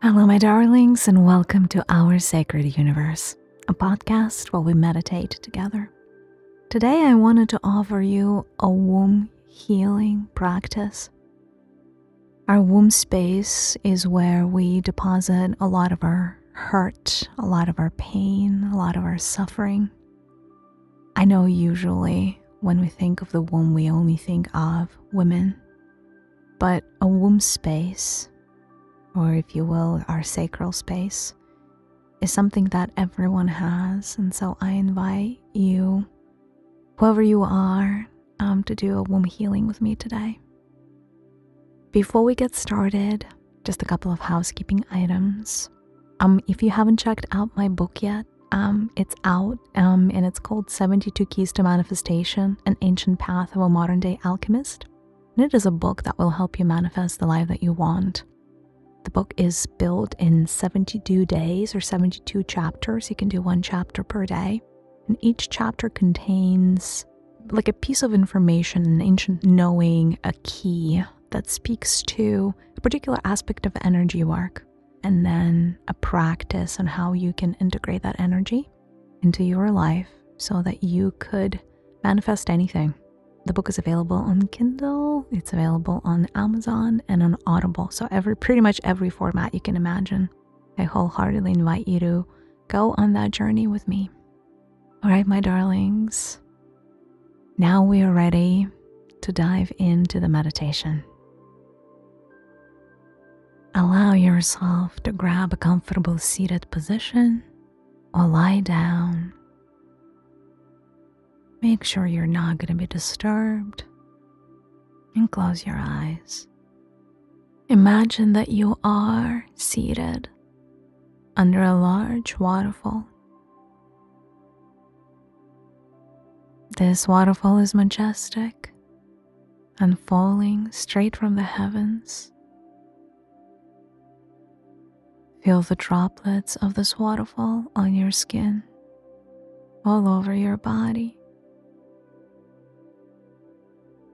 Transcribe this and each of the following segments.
Hello, my darlings, and welcome to Our Sacred Universe, a podcast where we meditate together. Today, I wanted to offer you a womb healing practice. Our womb space is where we deposit a lot of our hurt, a lot of our pain, a lot of our suffering. I know usually when we think of the womb, we only think of women, but a womb space, or if you will, our sacral space, is something that everyone has. And so I invite you, whoever you are, to do a womb healing with me today. Before we get started, just a couple of housekeeping items. If you haven't checked out my book yet, it's out, and it's called 72 Keys to Manifestation, An Ancient Path of a Modern Day Alchemist. And it is a book that will help you manifest the life that you want. The book is built in 72 days or 72 chapters. You can do one chapter per day. And each chapter contains like a piece of information, an ancient knowing, a key that speaks to a particular aspect of energy work, and then a practice on how you can integrate that energy into your life so that you could manifest anything. The book is available on Kindle, it's available on Amazon and on Audible. So pretty much every format you can imagine. I wholeheartedly invite you to go on that journey with me. All right, my darlings. Now we are ready to dive into the meditation. Allow yourself to grab a comfortable seated position or lie down. Make sure you're not going to be disturbed, and close your eyes. Imagine that you are seated under a large waterfall. This waterfall is majestic and falling straight from the heavens. Feel the droplets of this waterfall on your skin, all over your body,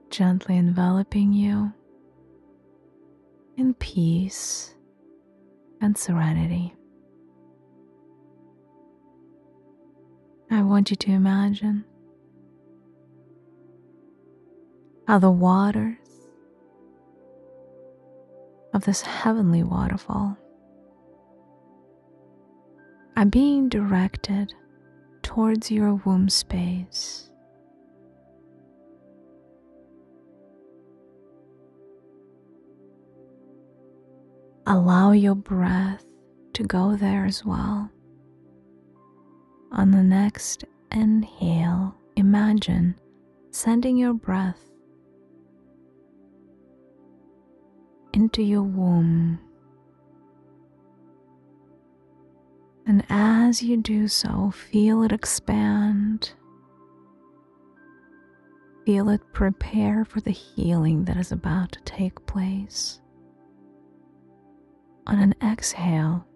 gently enveloping you in peace and serenity. I want you to imagine how the waters of this heavenly waterfall are being directed towards your womb space. Allow your breath to go there as well. On the next inhale, imagine sending your breath into your womb. And as you do so, feel it expand. Feel it prepare for the healing that is about to take place. On an exhale,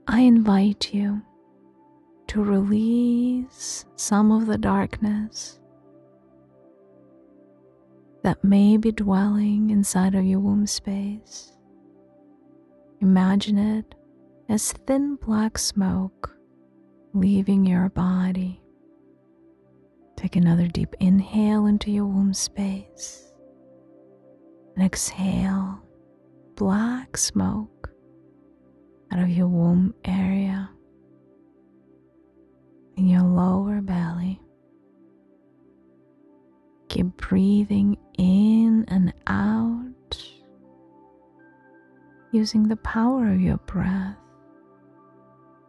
I invite you to release some of the darkness that may be dwelling inside of your womb space. Imagine it as thin black smoke leaving your body. Take another deep inhale into your womb space and exhale black smoke out of your womb area in your lower belly. Keep breathing in and out, using the power of your breath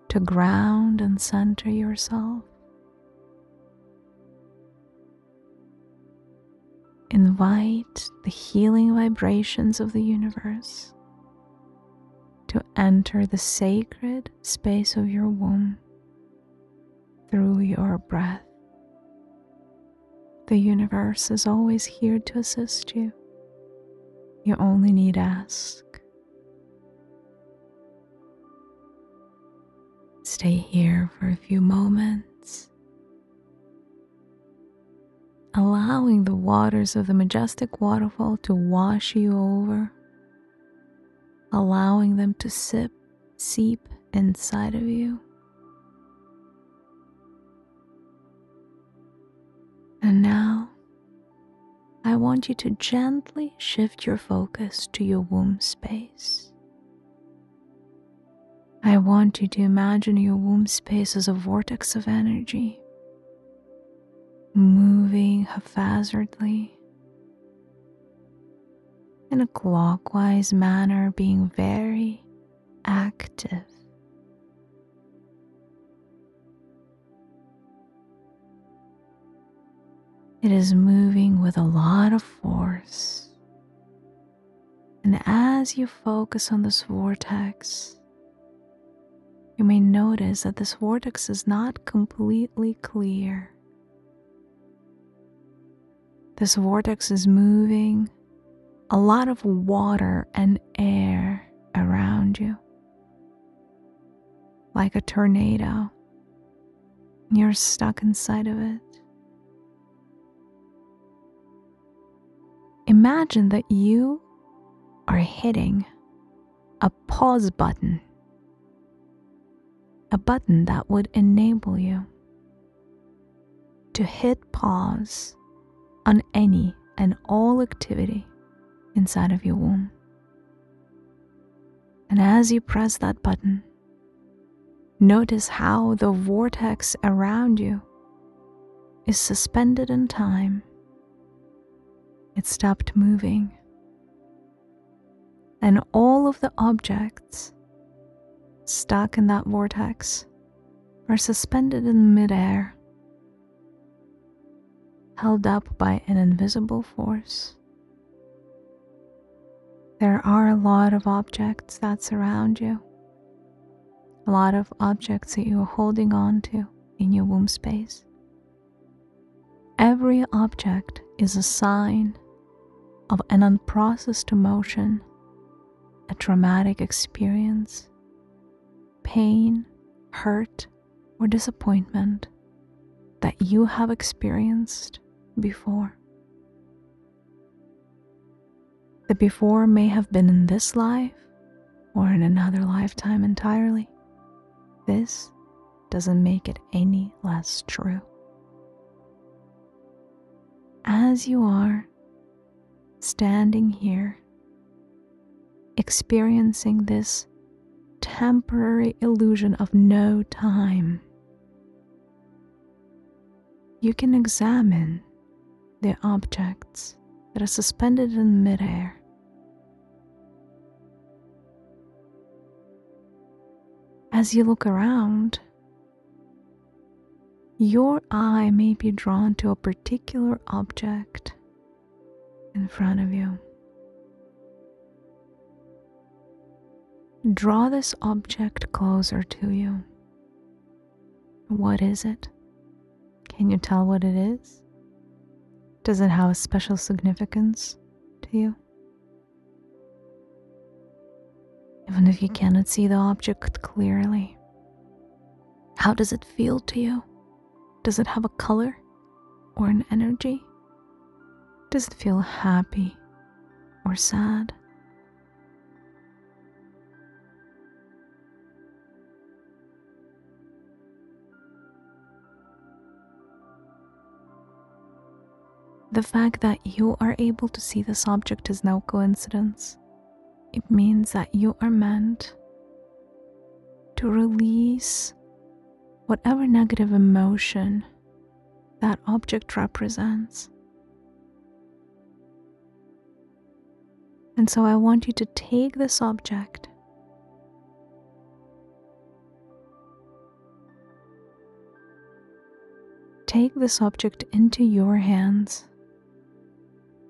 to ground and center yourself. Invite the healing vibrations of the universe to enter the sacred space of your womb through your breath. The universe is always here to assist you. You only need to ask. Stay here for a few moments, allowing the waters of the majestic waterfall to wash you over, allowing them to sip seep inside of you. And now, I want you to gently shift your focus to your womb space. I want you to imagine your womb space as a vortex of energy, moving haphazardly in a clockwise manner, being very active. It is moving with a lot of force. And as you focus on this vortex, you may notice that this vortex is not completely clear. This vortex is moving a lot of water and air around you, like a tornado. You're stuck inside of it. Imagine that you are hitting a pause button, a button that would enable you to hit pause on any and all activity inside of your womb. And as you press that button, notice how the vortex around you is suspended in time. It stopped moving. And all of the objects stuck in that vortex are suspended in midair, held up by an invisible force. There are a lot of objects that surround you, a lot of objects that you are holding on to in your womb space. Every object is a sign of an unprocessed emotion, a traumatic experience, pain, hurt, or disappointment that you have experienced before. The before may have been in this life or in another lifetime entirely. This doesn't make it any less true. As you are standing here, experiencing this temporary illusion of no time, you can examine the objects that are suspended in midair. As you look around, your eye may be drawn to a particular object in front of you. Draw this object closer to you. What is it? Can you tell what it is? Does it have a special significance to you? Even if you cannot see the object clearly, how does it feel to you? Does it have a color or an energy? Does it feel happy or sad? The fact that you are able to see this object is no coincidence. It means that you are meant to release whatever negative emotion that object represents. And so I want you to take this object into your hands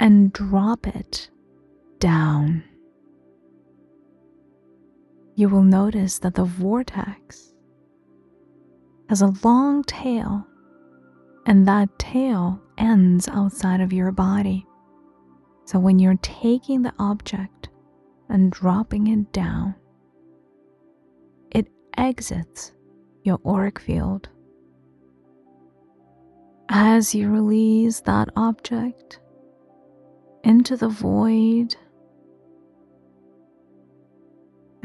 and drop it down. You will notice that the vortex has a long tail, and that tail ends outside of your body. So when you're taking the object and dropping it down, it exits your auric field. As you release that object into the void,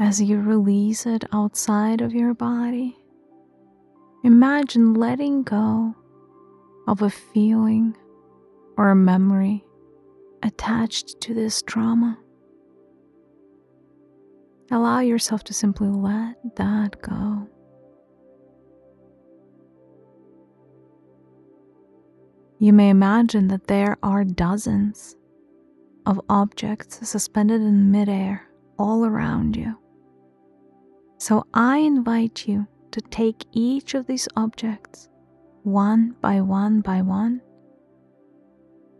As you release it outside of your body, imagine letting go of a feeling or a memory attached to this trauma. Allow yourself to simply let that go. You may imagine that there are dozens of objects suspended in midair all around you. So I invite you to take each of these objects one by one by one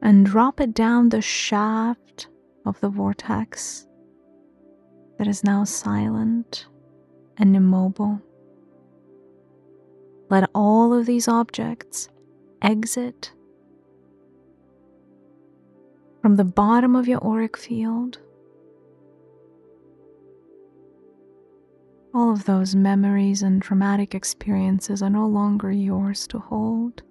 and drop it down the shaft of the vortex that is now silent and immobile. Let all of these objects exit from the bottom of your auric field. All of those memories and traumatic experiences are no longer yours to hold.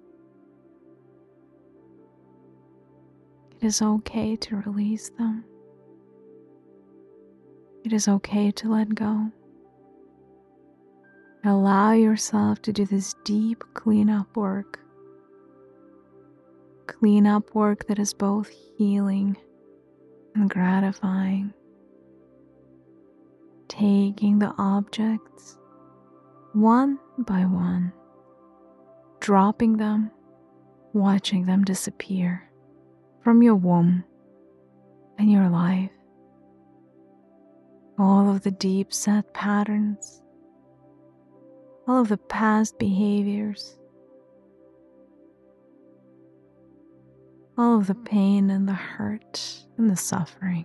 It is okay to release them. It is okay to let go. Allow yourself to do this deep cleanup work. Cleanup work that is both healing and gratifying. Taking the objects one by one, dropping them, watching them disappear from your womb and your life. All of the deep set patterns, all of the past behaviors, all of the pain and the hurt and the suffering.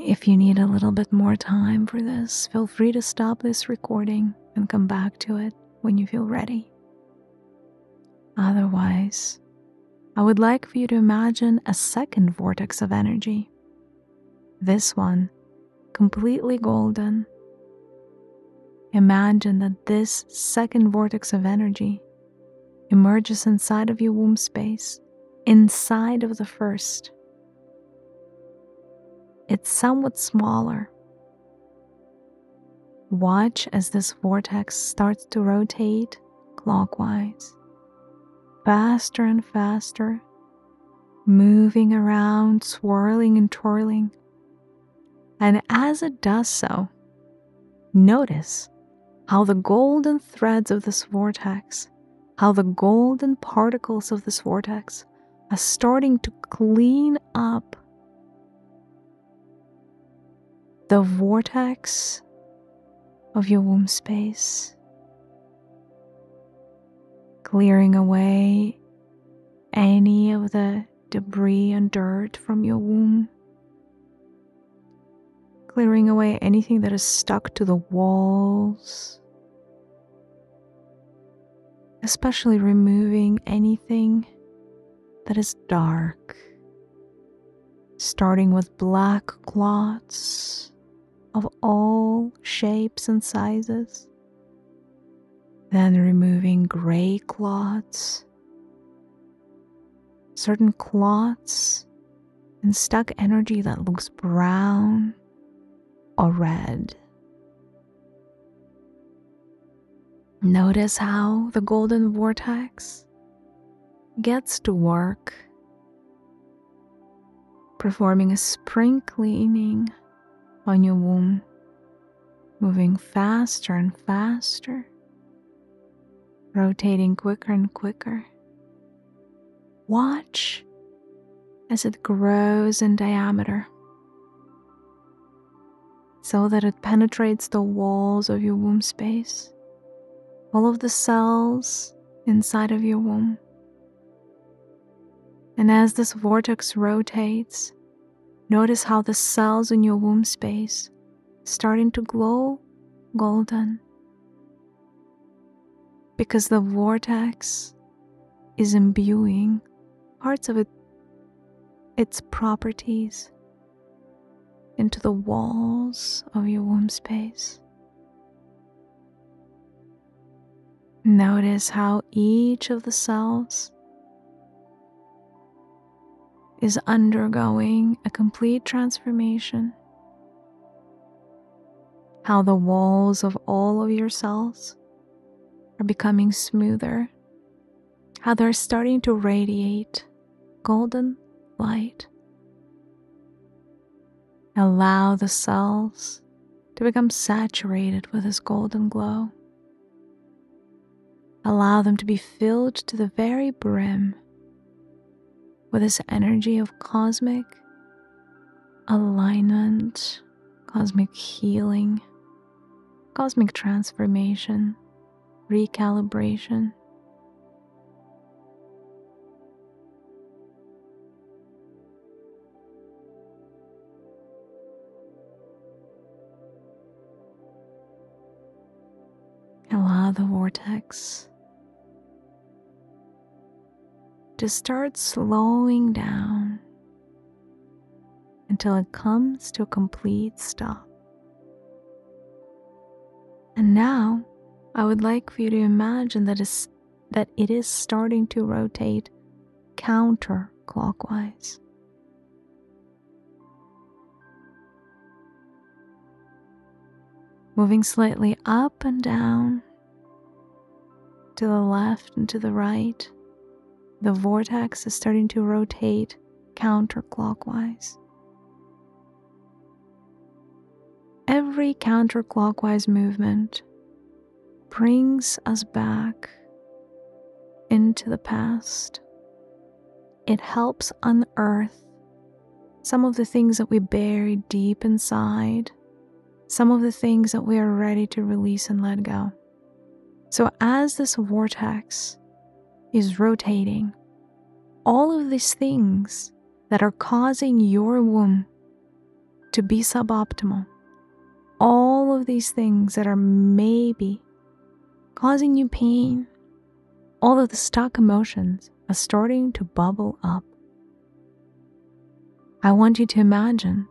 If you need a little bit more time for this, feel free to stop this recording and come back to it when you feel ready. Otherwise, I would like for you to imagine a second vortex of energy. This one, completely golden. Imagine that this second vortex of energy emerges inside of your womb space, inside of the first. It's somewhat smaller. Watch as this vortex starts to rotate clockwise, faster and faster, moving around, swirling and twirling. And as it does so, notice how the golden threads of this vortex, how the golden particles of this vortex are starting to clean up the vortex of your womb space, clearing away any of the debris and dirt from your womb, clearing away anything that is stuck to the walls, especially removing anything that is dark, starting with black clots of all shapes and sizes, then removing gray clots, certain clots and stuck energy that looks brown or red. Notice how the golden vortex gets to work, performing a spring cleaning on your womb, moving faster and faster, rotating quicker and quicker. Watch as it grows in diameter so that it penetrates the walls of your womb space, all of the cells inside of your womb. And as this vortex rotates, notice how the cells in your womb space starting to glow golden, because the vortex is imbuing parts of its properties into the walls of your womb space. Notice how each of the cells is undergoing a complete transformation. How the walls of all of your cells are becoming smoother. How they're starting to radiate golden light. Allow the cells to become saturated with this golden glow. Allow them to be filled to the very brim with this energy of cosmic alignment, cosmic healing, cosmic transformation, recalibration. Allow the vortex to start slowing down until it comes to a complete stop. And now I would like for you to imagine that it is starting to rotate counterclockwise. Moving slightly up and down, to the left and to the right, the vortex is starting to rotate counterclockwise. Every counterclockwise movement brings us back into the past. It helps unearth some of the things that we buried deep inside, some of the things that we are ready to release and let go. So as this vortex is rotating, all of these things that are causing your womb to be suboptimal, all of these things that are maybe causing you pain, all of the stuck emotions are starting to bubble up. I want you to imagine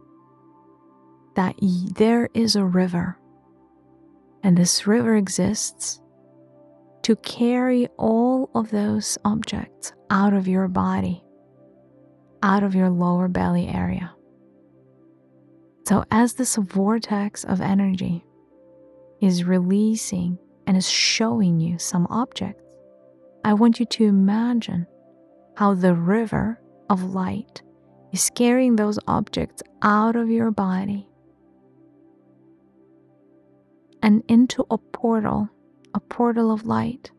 that there is a river, and this river exists to carry all of those objects out of your body, out of your lower belly area. So as this vortex of energy is releasing and is showing you some objects, I want you to imagine how the river of light is carrying those objects out of your body and into a portal of light.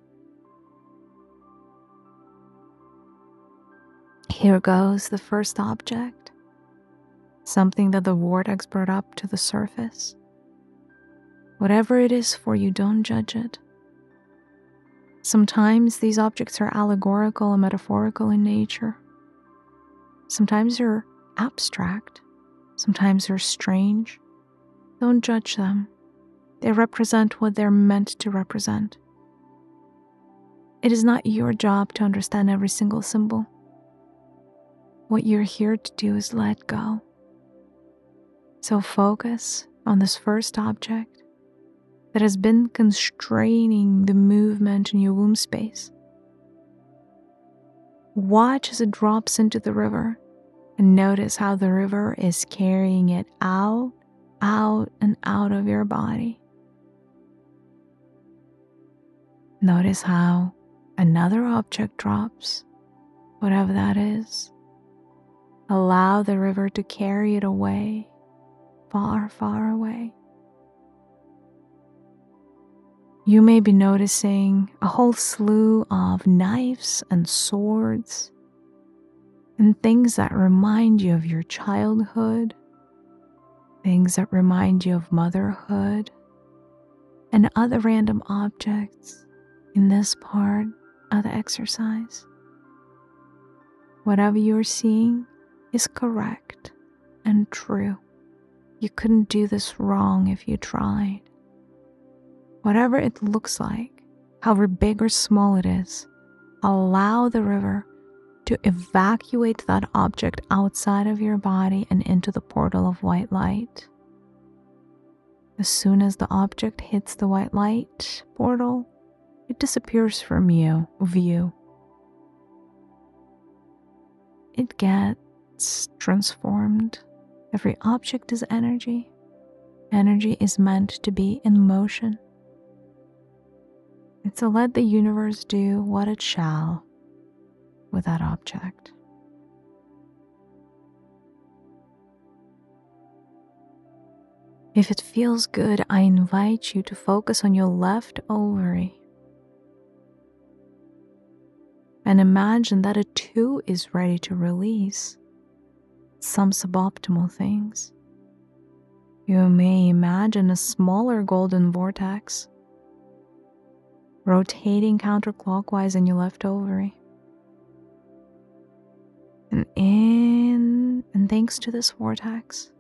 Here goes the first object, something that the vortex brought up to the surface. Whatever it is for you, don't judge it. Sometimes these objects are allegorical and metaphorical in nature. Sometimes they're abstract. Sometimes they're strange. Don't judge them. They represent what they're meant to represent. It is not your job to understand every single symbol. What you're here to do is let go. So focus on this first object that has been constraining the movement in your womb space. Watch as it drops into the river and notice how the river is carrying it out, and out of your body. Notice how another object drops, whatever that is. Allow the river to carry it away, far, far away. You may be noticing a whole slew of knives and swords and things that remind you of your childhood, things that remind you of motherhood, and other random objects in this part of the exercise. Whatever you're seeing is correct and true. You couldn't do this wrong if you tried. Whatever it looks like, however big or small it is, allow the river to evacuate that object outside of your body and into the portal of white light. As soon as the object hits the white light portal, It disappears from your view. It gets transformed. Every object is energy. Energy is meant to be in motion. And so let the universe do what it shall with that object. If it feels good, I invite you to focus on your left ovary and imagine that it too is ready to release some suboptimal things. You may imagine a smaller golden vortex rotating counterclockwise in your left ovary. And thanks to this vortex,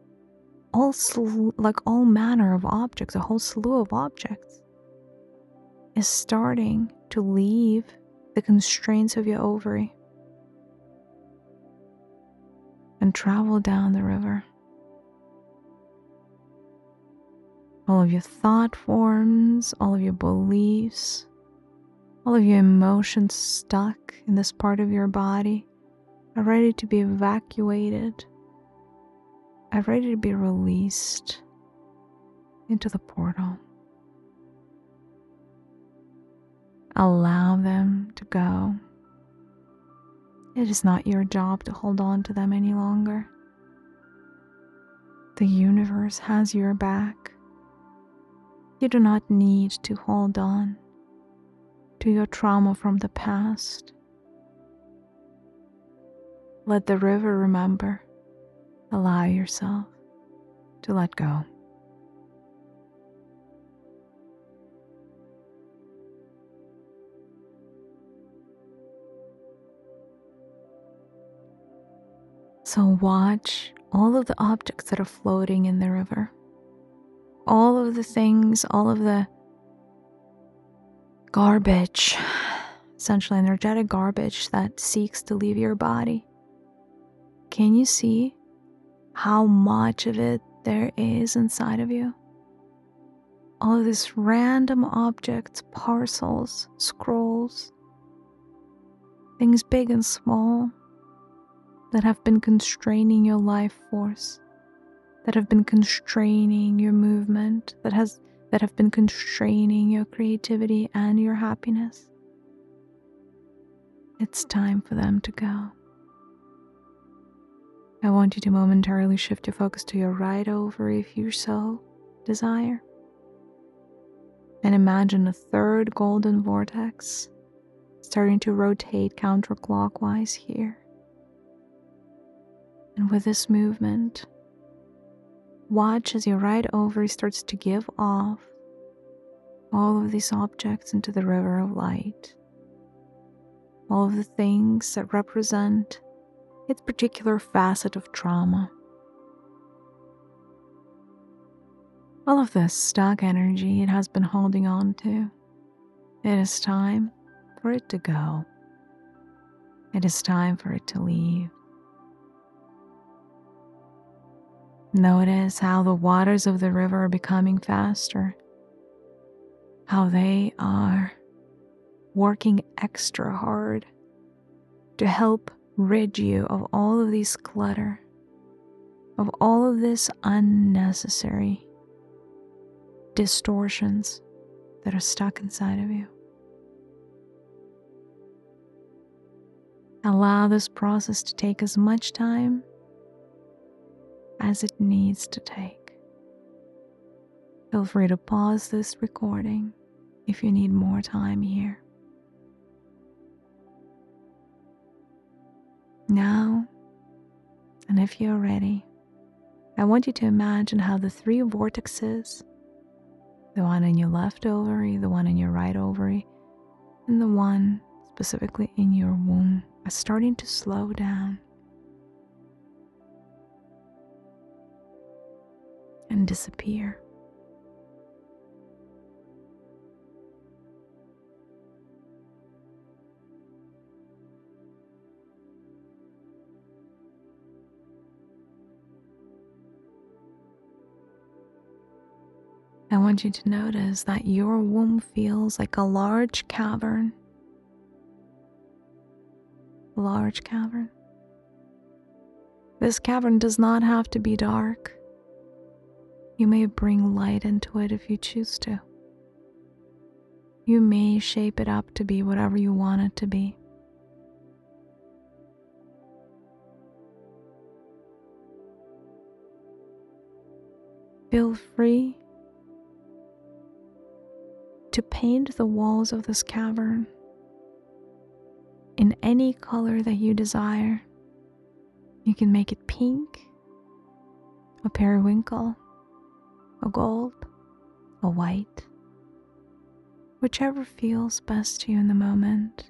all manner of objects, a whole slew of objects, is starting to leave the constraints of your ovary and travel down the river. All of your thought forms, all of your beliefs, all of your emotions stuck in this part of your body are ready to be evacuated, are ready to be released into the portal. Allow them to go. It is not your job to hold on to them any longer. The universe has your back. You do not need to hold on to your trauma from the past. Let the river remember. Allow yourself to let go. So watch all of the objects that are floating in the river. All of the things, all of the garbage, essentially energetic garbage that seeks to leave your body. Can you see how much of it there is inside of you? All of these random objects, parcels, scrolls, things big and small that have been constraining your life force, that have been constraining your movement, that have been constraining your creativity and your happiness. It's time for them to go. I want you to momentarily shift your focus to your right ovary if you so desire. And imagine a third golden vortex starting to rotate counterclockwise here. And with this movement, watch as your right ovary starts to give off all of these objects into the river of light. All of the things that represent its particular facet of trauma. All of this stuck energy it has been holding on to. It is time for it to go. It is time for it to leave. Notice how the waters of the river are becoming faster. How they are working extra hard to help rid you of all of these clutter, of all of this unnecessary distortions that are stuck inside of you. Allow this process to take as much time as it needs to take. Feel free to pause this recording if you need more time here. Now, and if you're ready, I want you to imagine how the three vortexes, the one in your left ovary, the one in your right ovary, and the one specifically in your womb, are starting to slow down and disappear. I want you to notice that your womb feels like a large cavern. Large cavern. This cavern does not have to be dark. You may bring light into it if you choose to. You may shape it up to be whatever you want it to be. Feel free to paint the walls of this cavern in any color that you desire. You can make it pink, a periwinkle, a gold, a white, whichever feels best to you in the moment.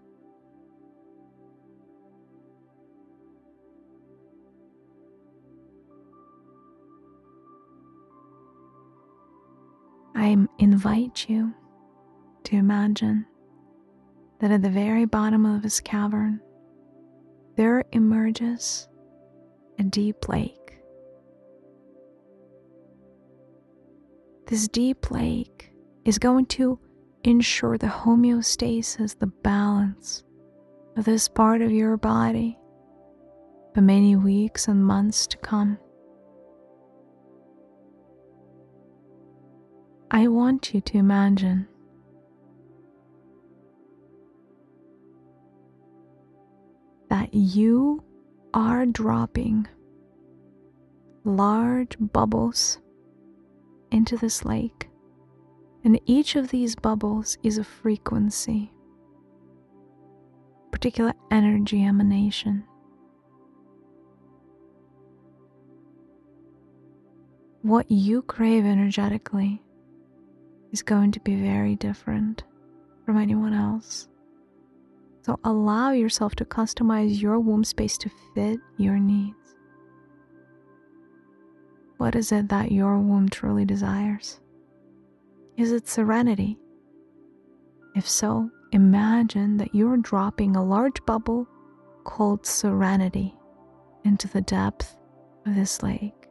I invite you to imagine that at the very bottom of this cavern, there emerges a deep lake. This deep lake is going to ensure the homeostasis, the balance of this part of your body for many weeks and months to come. I want you to imagine that you are dropping large bubbles into this lake, and each of these bubbles is a frequency, particular energy emanation. What you crave energetically is going to be very different from anyone else. So allow yourself to customize your womb space to fit your needs. What is it that your womb truly desires? Is it serenity? If so, imagine that you're dropping a large bubble called serenity into the depth of this lake.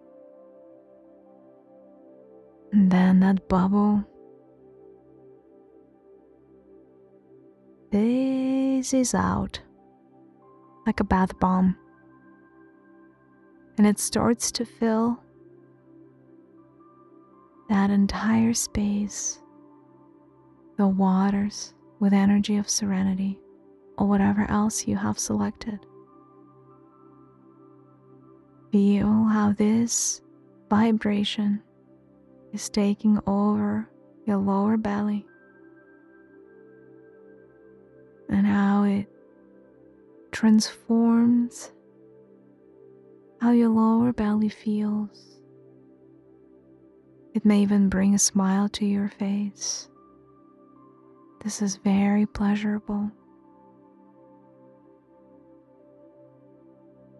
And then that bubble fizzes out like a bath bomb, and it starts to fill that entire space, the waters, with energy of serenity or whatever else you have selected. Feel how this vibration is taking over your lower belly, and how it transforms how your lower belly feels. It may even bring a smile to your face. This is very pleasurable.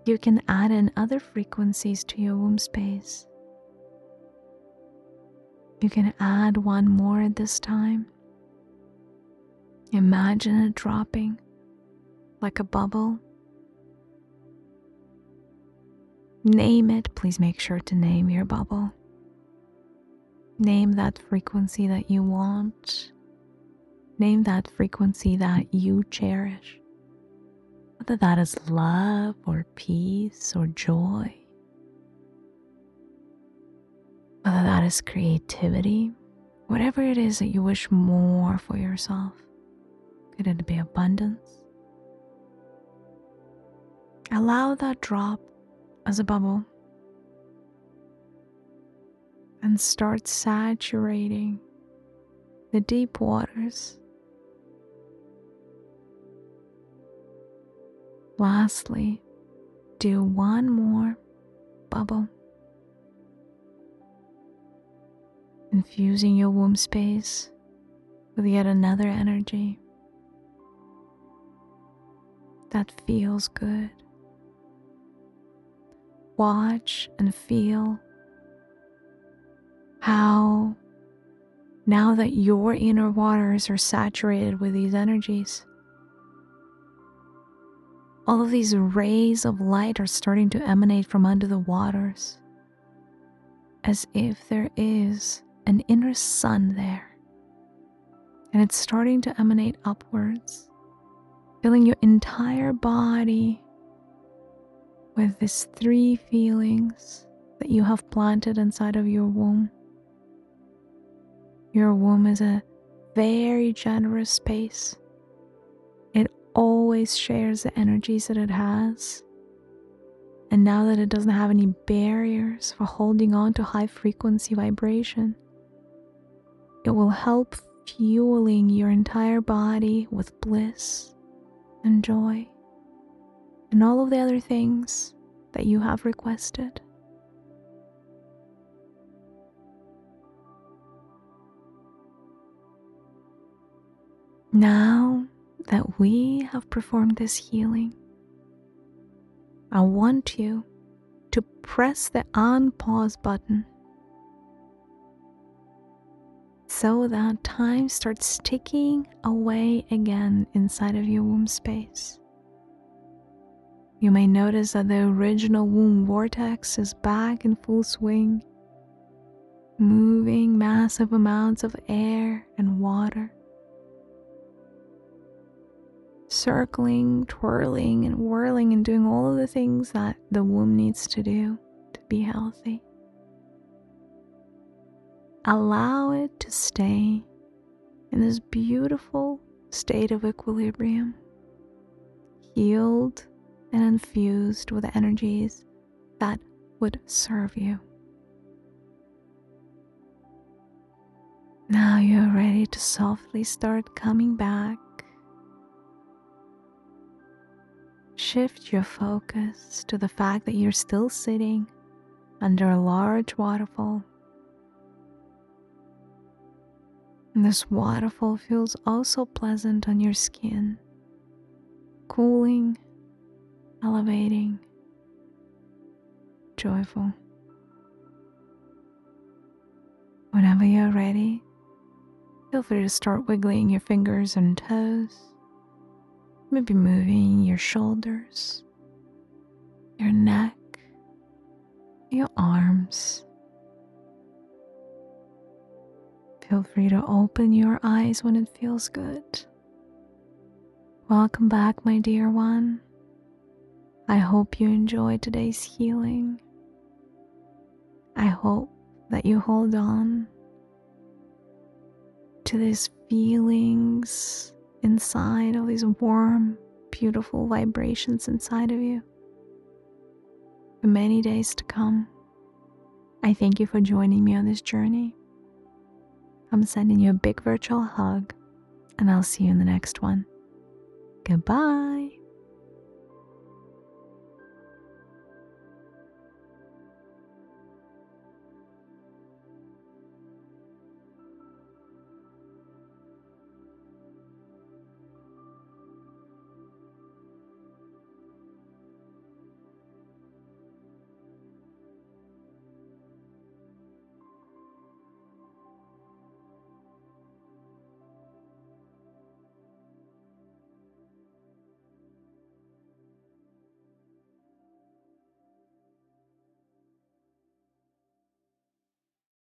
You can add in other frequencies to your womb space. You can add one more at this time. Imagine it dropping like a bubble. Name it. Please make sure to name your bubble. Name that frequency that you want. Name that frequency that you cherish. Whether that is love or peace or joy. Whether that is creativity. Whatever it is that you wish more for yourself. Could it be abundance? Allow that drop as a bubble and start saturating the deep waters. Lastly, do one more bubble, infusing your womb space with yet another energy that feels good. Watch and feel how, now that your inner waters are saturated with these energies, all of these rays of light are starting to emanate from under the waters, as if there is an inner sun there, and it's starting to emanate upwards, filling your entire body with these 3 feelings that you have planted inside of your womb. Your womb is a very generous space. It always shares the energies that it has. And now that it doesn't have any barriers for holding on to high frequency vibration, it will help fueling your entire body with bliss and joy and all of the other things that you have requested. Now that we have performed this healing, I want you to press the unpause button so that time starts ticking away again inside of your womb space. You may notice that the original womb vortex is back in full swing, moving massive amounts of air and water, circling, twirling, and whirling, and doing all of the things that the womb needs to do to be healthy. Allow it to stay in this beautiful state of equilibrium, healed and infused with energies that would serve you. Now you're ready to softly start coming back. Shift your focus to the fact that you're still sitting under a large waterfall. And this waterfall feels also pleasant on your skin, cooling, elevating, joyful. Whenever you're ready, feel free to start wiggling your fingers and toes, maybe moving your shoulders, your neck, your arms. Feel free to open your eyes when it feels good. Welcome back, my dear one. I hope you enjoyed today's healing. I hope that you hold on to these feelings inside, all these warm, beautiful vibrations inside of you for many days to come. I thank you for joining me on this journey. I'm sending you a big virtual hug, and I'll see you in the next one. Goodbye.